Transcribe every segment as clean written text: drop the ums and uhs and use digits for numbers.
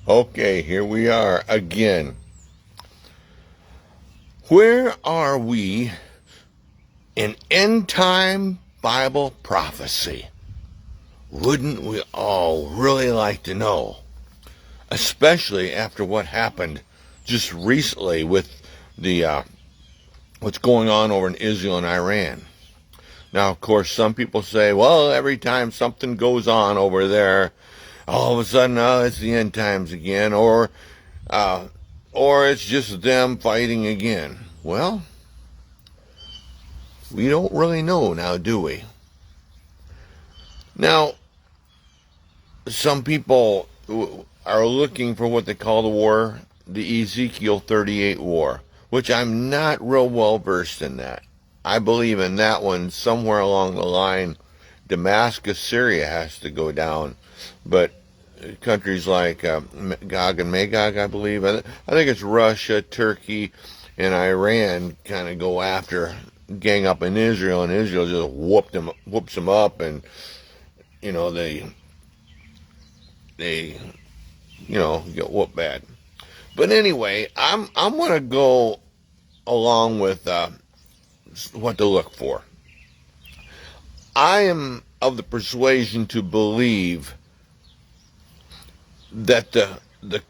Okay, here we are again. Where are we in end time Bible prophecy? Wouldn't we all really like to know? Especially after what happened just recently with the what's going on over in Israel and Iran. Now, of course, some people say, well, every time something goes on over there, all of a sudden, it's the end times again, or it's just them fighting again. Well, we don't really know now, do we? Now, some people are looking for what they call the Ezekiel 38 war, which I'm not real well versed in that. I believe in that one somewhere along the line. Damascus, Syria has to go down, but countries like Gog and Magog, I believe. I think it's Russia, Turkey, and Iran kind of go after, gang up in Israel, and Israel just whoops them up, and they get whooped bad. But anyway, I'm gonna go along with what to look for. I am of the persuasion to believe that the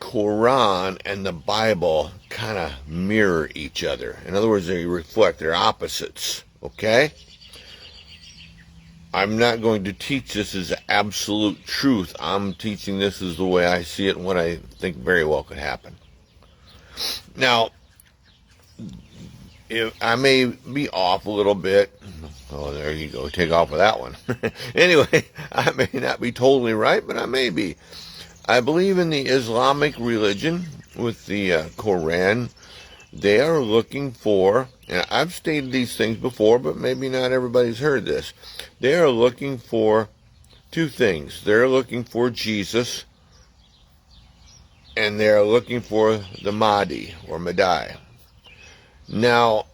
Quran and the Bible kind of mirror each other. In other words, they reflect their opposites, okay? I'm not going to teach this as absolute truth. I'm teaching this as the way I see it and what I think very well could happen. Now, if I may be off a little bit. Oh, there you go. Take off with that one. Anyway, I may not be totally right, but I may be. I believe in the Islamic religion with the Quran. They are looking for, and I've stated these things before, but maybe not everybody's heard this. They are looking for two things. They're looking for Jesus, and they're looking for the Mahdi, or Madai. Now,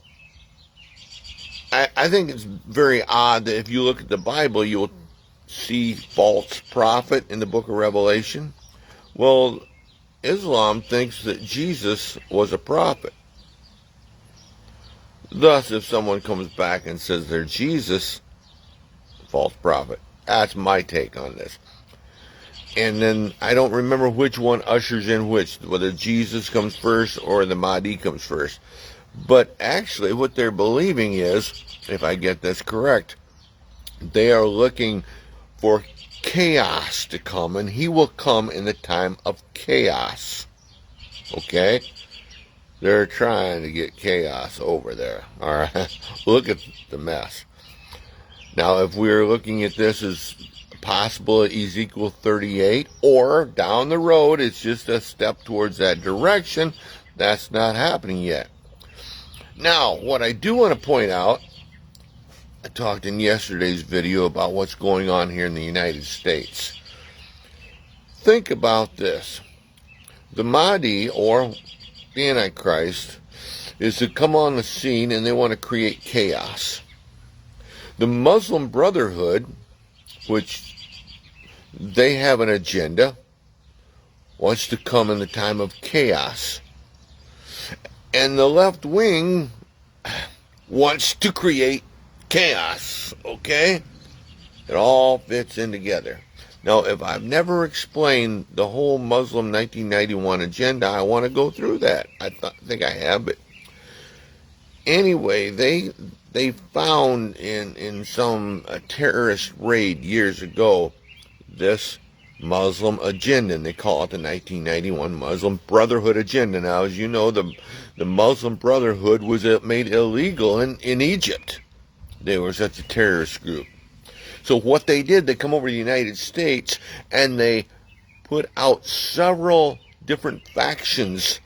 I think it's very odd that if you look at the Bible, you'll see false prophet in the book of Revelation. Well, Islam thinks that Jesus was a prophet. Thus, if someone comes back and says they're Jesus, false prophet. That's my take on this. And then I don't remember which one ushers in which, whether Jesus comes first or the Mahdi comes first. But actually what they're believing is, if I get this correct, they are looking for chaos to come, and he will come in the time of chaos. Okay? They're trying to get chaos over there. All right? Look at the mess. Now, if we're looking at this as possible Ezekiel 38, or down the road, it's just a step towards that direction, that's not happening yet. Now, what I do want to point out, I talked in yesterday's video about what's going on here in the United States. Think about this. The Mahdi, or the Antichrist, is to come on the scene, and they want to create chaos. The Muslim Brotherhood, which they have an agenda, wants to come in the time of chaos. And the left wing wants to create chaos, okay? It all fits in together. Now, if I've never explained the whole Muslim 1991 agenda, I want to go through that. I think I have, but anyway, they found in some terrorist raid years ago this Muslim agenda, and they call it the 1991 Muslim Brotherhood agenda. Now, as you know, the Muslim Brotherhood was made illegal in Egypt. They were such a terrorist group. So what they did, they come over to the United States, and they put out several different factions,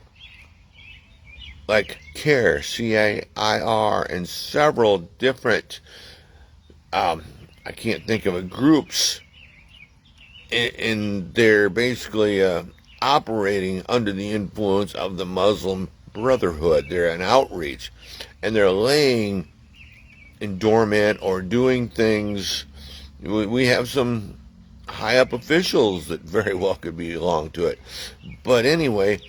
like CAIR, C-A-I-R, and several different, I can't think of it, groups, and they're basically operating under the influence of the Muslim Brotherhood. They're an outreach, and they're laying in dormant or doing things. We have some high up officials that very well could belong to it. But anyway,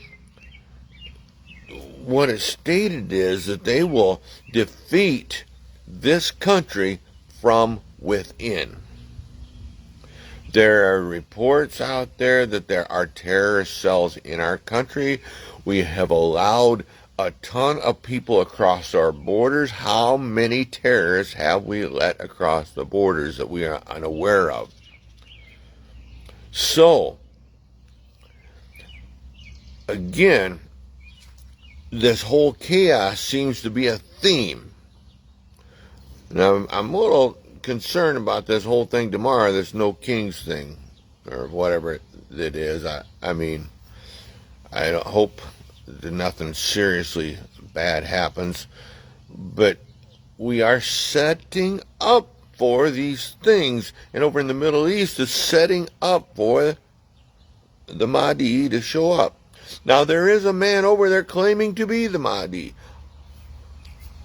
what is stated is that they will defeat this country from within. There are reports out there that there are terrorist cells in our country. We have allowed a ton of people across our borders. How many terrorists have we let across the borders that we are unaware of? So, again, this whole chaos seems to be a theme. Now, I'm a little concerned about this whole thing tomorrow, this no kings thing, or whatever it is. I mean, I don't hope that nothing seriously bad happens, but we are setting up for these things, and over in the Middle East is setting up for the Mahdi to show up. Now, there is a man over there claiming to be the Mahdi.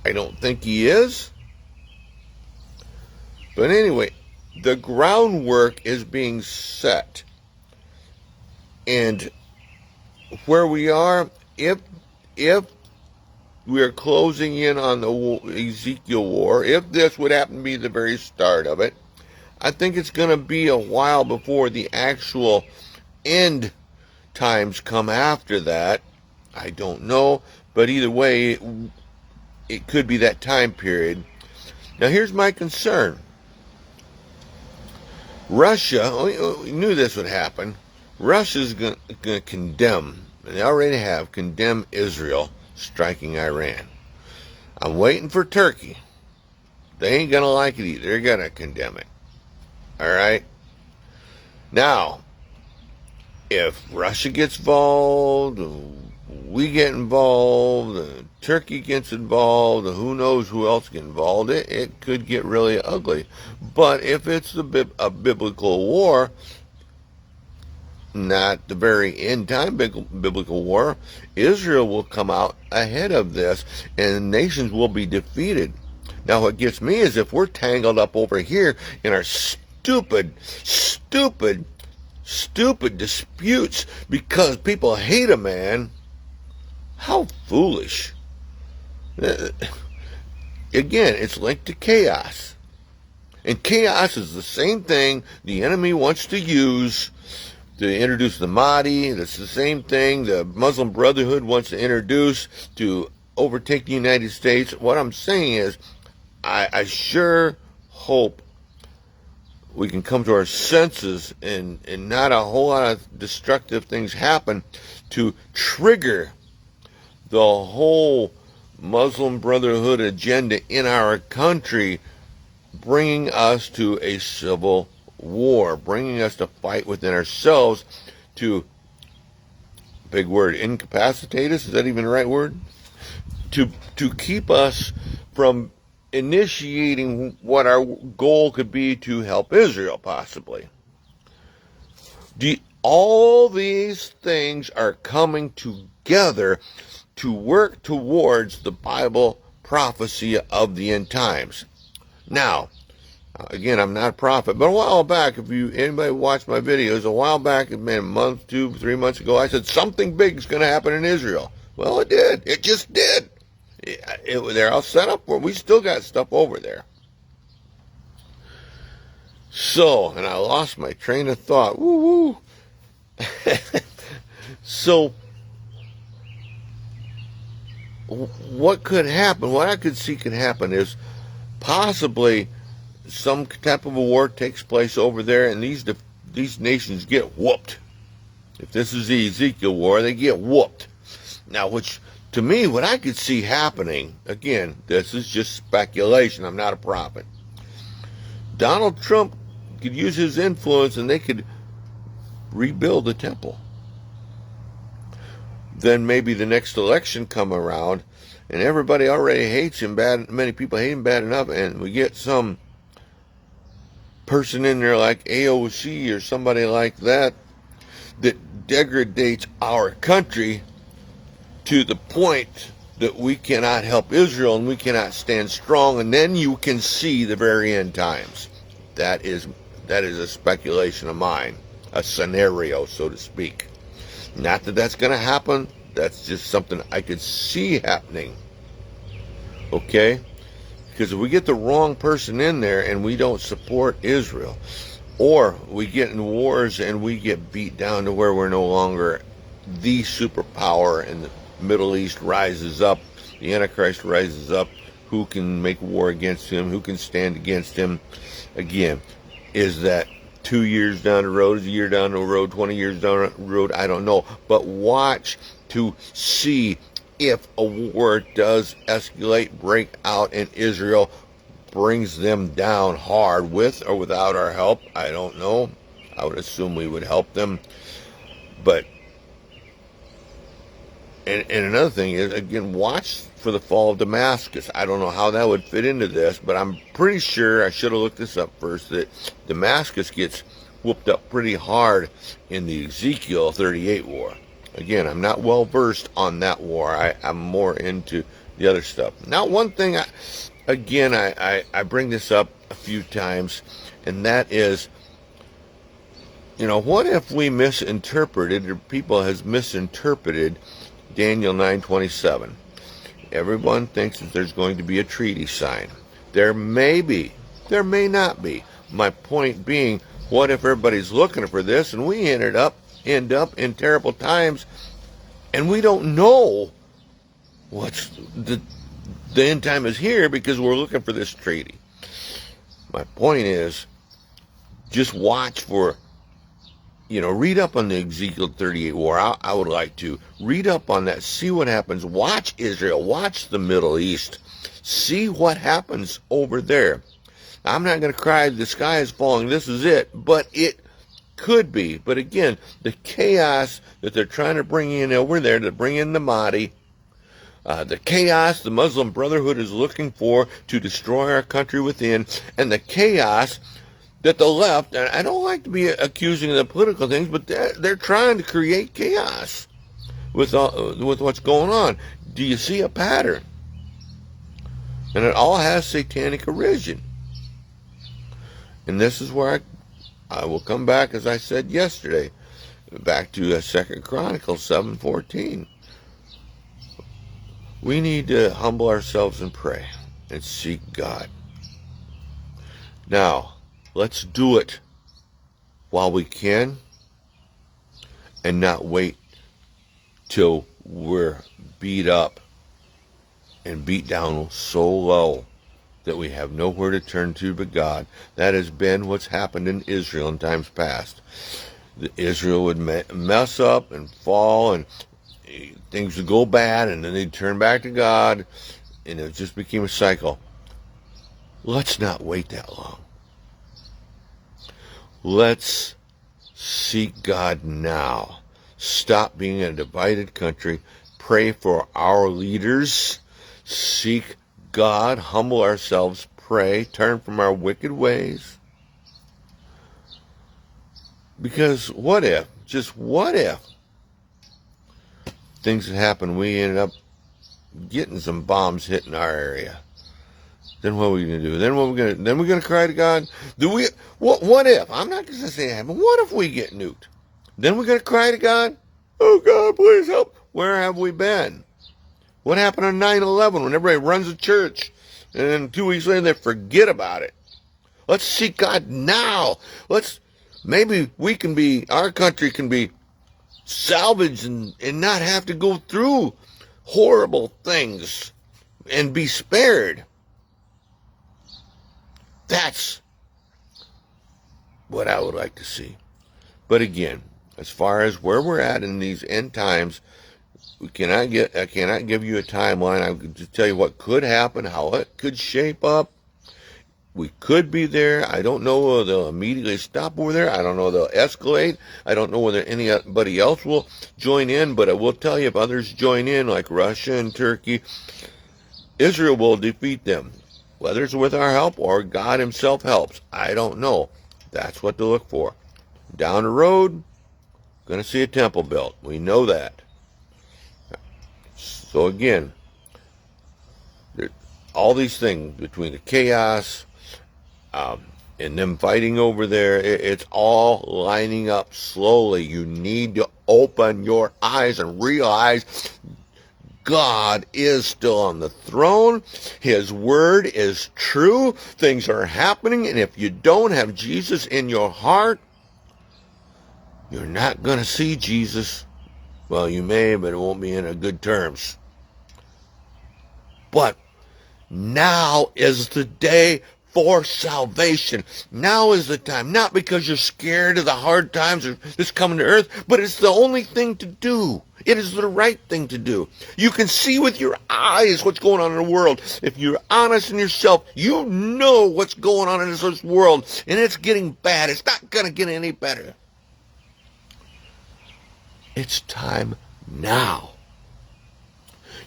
I don't think he is. But anyway, the groundwork is being set. And where we are, if we are closing in on the Ezekiel war, if this would happen to be the very start of it, I think it's going to be a while before the actual end times come after that. I don't know, but either way, it could be that time period. Now, here's my concern. Russia, we knew this would happen. Russia's going to condemn, and they already have condemned Israel striking Iran. I'm waiting for Turkey. They ain't going to like it either. They're going to condemn it. All right? Now, if Russia gets involved, we get involved, Turkey gets involved, who knows who else gets involved, it could get really ugly. But if it's a biblical war, not the very end time biblical war, Israel will come out ahead of this, and nations will be defeated. Now, what gets me is if we're tangled up over here in our stupid disputes because people hate a man. How foolish. Again, it's linked to chaos. And chaos is the same thing the enemy wants to use to introduce the Mahdi. That's the same thing the Muslim Brotherhood wants to introduce to overtake the United States. What I'm saying is, I sure hope we can come to our senses and not a whole lot of destructive things happen to trigger the whole Muslim Brotherhood agenda in our country, bringing us to a civil war, bringing us to fight within ourselves to, big word, incapacitate us, is that even the right word? To keep us from initiating what our goal could be to help Israel, possibly. All these things are coming together to work towards the Bible prophecy of the end times. Now, again, I'm not a prophet, but a while back, if anybody watched my videos, a while back, it been a month, 2, 3 months ago, I said something big is going to happen in Israel. Well, it did. It just did. They're all set up for it. We still got stuff over there. So, and I lost my train of thought. Woo-woo. So, what could happen, what I could see could happen is possibly some type of a war takes place over there and these nations get whooped. If this is the Ezekiel war, they get whooped. Now, which, to me, what I could see happening, again, this is just speculation, I'm not a prophet. Donald Trump could use his influence and they could rebuild the temple. Then maybe the next election come around and everybody already hates him bad, many people hate him bad enough, and we get some person in there like AOC or somebody like that that degrades our country to the point that we cannot help Israel and we cannot stand strong, and then you can see the very end times. That is That is a speculation of mine, a scenario, so to speak. Not that that's going to happen. That's just something I could see happening. Okay? Because if we get the wrong person in there and we don't support Israel, or we get in wars and we get beat down to where we're no longer the superpower and the Middle East rises up, the Antichrist rises up, who can make war against him, who can stand against him? Again, is that 2 years down the road, is a year down the road, 20 years down the road? I don't know. But watch to see if a war does escalate, break out, and Israel brings them down hard with or without our help. I don't know. I would assume we would help them. But, and another thing is, again, watch for the fall of Damascus. I don't know how that would fit into this, but I'm pretty sure, I should have looked this up first, that Damascus gets whooped up pretty hard in the Ezekiel 38 war. Again, I'm not well versed on that war. I'm more into the other stuff. Now, one thing, I bring this up a few times, and that is, what if we misinterpreted, or people has misinterpreted Daniel 9:27? Everyone thinks that there's going to be a treaty signed. There may be. There may not be. My point being, what if everybody's looking for this and we end up in terrible times and we don't know what's the end time is here because we're looking for this treaty? My point is, just watch for, read up on the Ezekiel 38 war. I would like to read up on that, see what happens. Watch Israel, watch the Middle East, see what happens over there. I'm not going to cry the sky is falling, this is it, but it could be. But again, the chaos that they're trying to bring in over there, to bring in the Mahdi, the chaos the Muslim Brotherhood is looking for to destroy our country within, and the chaos that the left, and I don't like to be accusing of the political things, but they're trying to create chaos with what's going on. Do you see a pattern? And it all has satanic origin. And this is where I will come back, as I said yesterday, back to 2 Chronicles 7:14. We need to humble ourselves and pray and seek God. Now, let's do it while we can and not wait till we're beat up and beat down so low that we have nowhere to turn to but God. That has been what's happened in Israel in times past. Israel would mess up and fall, and things would go bad, and then they'd turn back to God, and it just became a cycle. Let's not wait that long. Let's seek God now. Stop being a divided country. Pray for our leaders. Seek God. Humble ourselves. Pray. Turn from our wicked ways. Because what if, just what if, things that happen, we ended up getting some bombs hitting our area? Then what are we going to do? Then we're going to cry to God? What if? I'm not going to say it happened. What if we get nuked? Then we're going to cry to God? Oh, God, please help. Where have we been? What happened on 9/11 when everybody runs a church and then 2 weeks later they forget about it? Let's seek God now. Maybe our country can be salvaged and not have to go through horrible things and be spared. That's what I would like to see. But again, as far as where we're at in these end times, I cannot give you a timeline. I can just tell you what could happen, how it could shape up. We could be there. I don't know whether they'll immediately stop over there. I don't know they'll escalate. I don't know whether anybody else will join in, but I will tell you, if others join in, like Russia and Turkey, Israel will defeat them. Whether it's with our help or God himself helps, I don't know. That's what to look for. Down the road, going to see a temple built. We know that. So again, all these things between the chaos, and them fighting over there, it's all lining up slowly. You need to open your eyes and realize God is still on the throne. His word is true. Things are happening. And if you don't have Jesus in your heart, you're not going to see Jesus. Well, you may, but it won't be in a good terms. But now is the day for salvation. Now is the time. Not because you're scared of the hard times or this coming to earth, but it's the only thing to do. It is the right thing to do. You can see with your eyes what's going on in the world. If you're honest in yourself, you know what's going on in this world, and it's getting bad. It's not going to get any better. It's time now.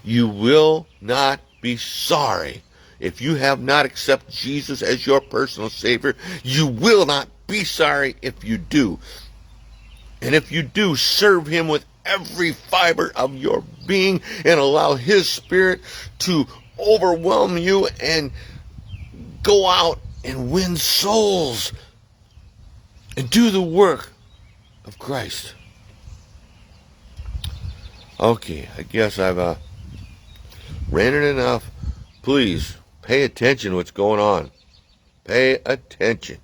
You will not be sorry. If you have not accepted Jesus as your personal Savior, you will not be sorry if you do. And if you do, serve Him with every fiber of your being and allow His Spirit to overwhelm you and go out and win souls and do the work of Christ. Okay, I guess I've ranted enough. Please pay attention to what's going on. Pay attention.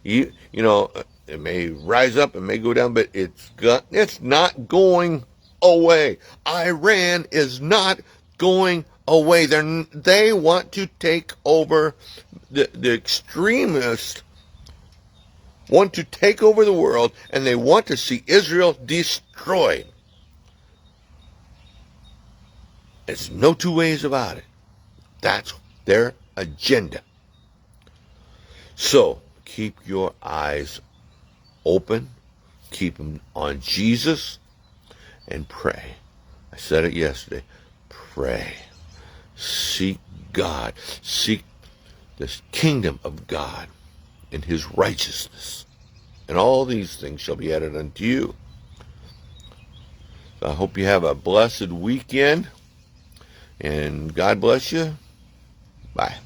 You know, it may rise up, it may go down, but it's not going away. Iran is not going away. They want to take over. The extremists want to take over the world, and they want to see Israel destroyed. There's no two ways about it. That's their agenda. So, keep your eyes open. Keep them on Jesus. And pray. I said it yesterday. Pray. Seek God. Seek this kingdom of God and His righteousness. And all these things shall be added unto you. So I hope you have a blessed weekend. And God bless you. Bye.